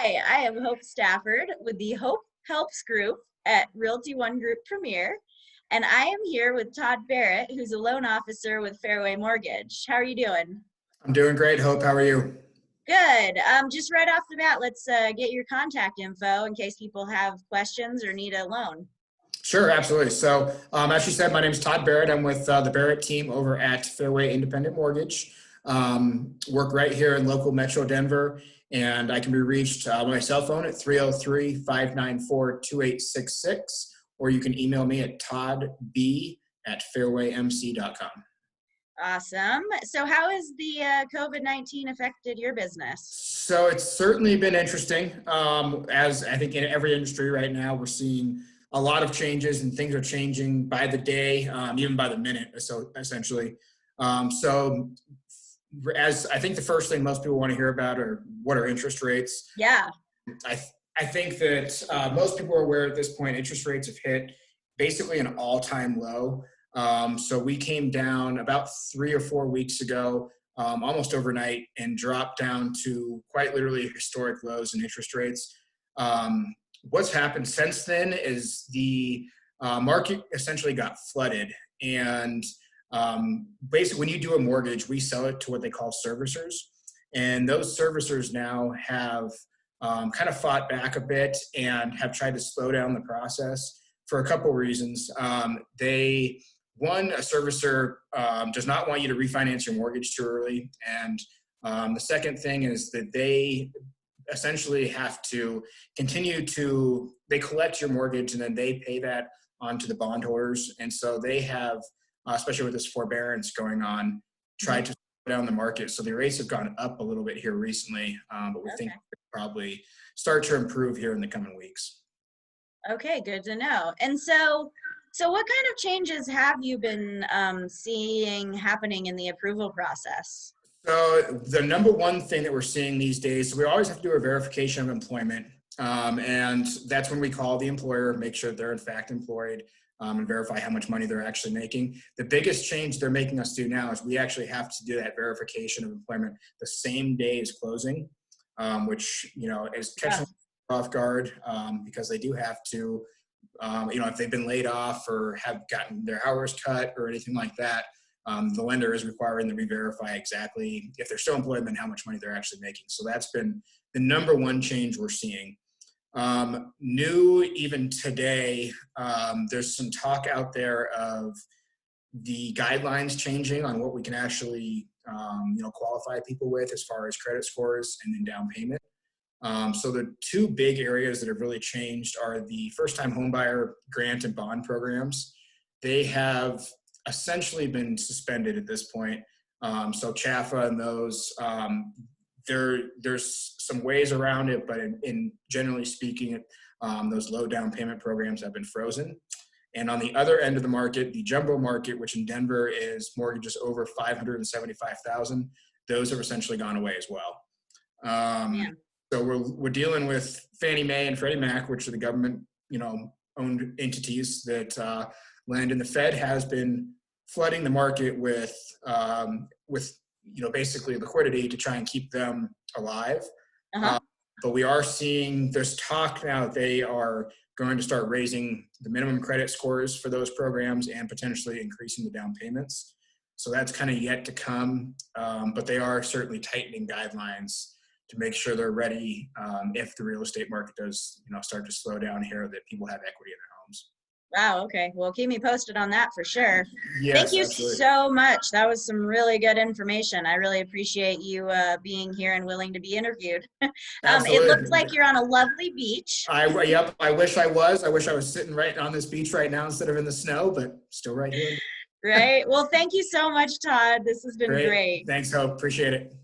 Hi, I am Hope Stafford with the Hope Helps Group at Realty One Group Premier, and I am here with Todd Barrett, who's a loan officer with Fairway Mortgage. How are you doing? I'm doing great, Hope. How are you? Good. Just right off the bat, let's get your contact info in case people have questions or need a loan. Sure, absolutely. So, as you said, my name is Todd Barrett. I'm with the Barrett team over at Fairway Independent Mortgage. Work right here in local Metro Denver, and I can be reached with my cell phone at 303-594-2866, or you can email me at toddb@fairwaymc.com. Awesome. So how has the COVID-19 affected your business? So it's certainly been interesting. As I think in every industry right now, we're seeing a lot of changes and things are changing by the day, even by the minute, so essentially. So as I think the first thing most people want to hear about are what are interest rates. Yeah. I think that most people are aware at this point, interest rates have hit basically an all-time low. So we came down about 3 or 4 weeks ago, almost overnight, and dropped down to quite literally historic lows in interest rates. What's happened since then is the market essentially got flooded. And basically, when you do a mortgage, we sell it to what they call servicers. And those servicers now have kind of fought back a bit and have tried to slow down the process for a couple of reasons. One, a servicer does not want you to refinance your mortgage too early. And the second thing is that they essentially have to they collect your mortgage and then they pay that onto the bondholders. And so they have, especially with this forbearance going on, tried to slow down the market. So the rates have gone up a little bit here recently, but we think they'll probably start to improve here in the coming weeks. Okay, good to know. And so what kind of changes have you been seeing happening in the approval process? So the number one thing that we're seeing these days, so we always have to do a verification of employment. And that's when we call the employer, make sure they're in fact employed, and verify how much money they're actually making. The biggest change they're making us do now is we actually have to do that verification of employment the same day as closing, which, is catching off guard, because they do have to, if they've been laid off or have gotten their hours cut or anything like that, the lender is requiring them to re-verify exactly if they're still employed and how much money they're actually making. So that's been the number one change we're seeing. New even today, there's some talk out there of the guidelines changing on what we can actually, qualify people with as far as credit scores and then down payment. So the two big areas that have really changed are the first-time homebuyer grant and bond programs. They have essentially been suspended at this point. So CHAFA and those, there's some ways around it, but in generally speaking, those low down payment programs have been frozen. And on the other end of the market, the jumbo market, which in Denver is mortgages over $575,000, those have essentially gone away as well. So we're dealing with Fannie Mae and Freddie Mac, which are the government, owned entities that lend, and the Fed has been flooding the market with basically liquidity to try and keep them alive. But we are seeing there's talk now that they are going to start raising the minimum credit scores for those programs and potentially increasing the down payments. So that's kind of yet to come, but they are certainly tightening guidelines to make sure they're ready if the real estate market does, start to slow down here, that people have equity in their homes. Wow. Okay. Well, keep me posted on that for sure. Yes, Thank you absolutely. so much. That was some really good information. I really appreciate you being here and willing to be interviewed. It looks like you're on a lovely beach. Yep. I wish I was. I wish I was sitting right on this beach right now instead of in the snow, but still right here. Right. Well, thank you so much, Todd. This has been great. Thanks, Hope. Appreciate it.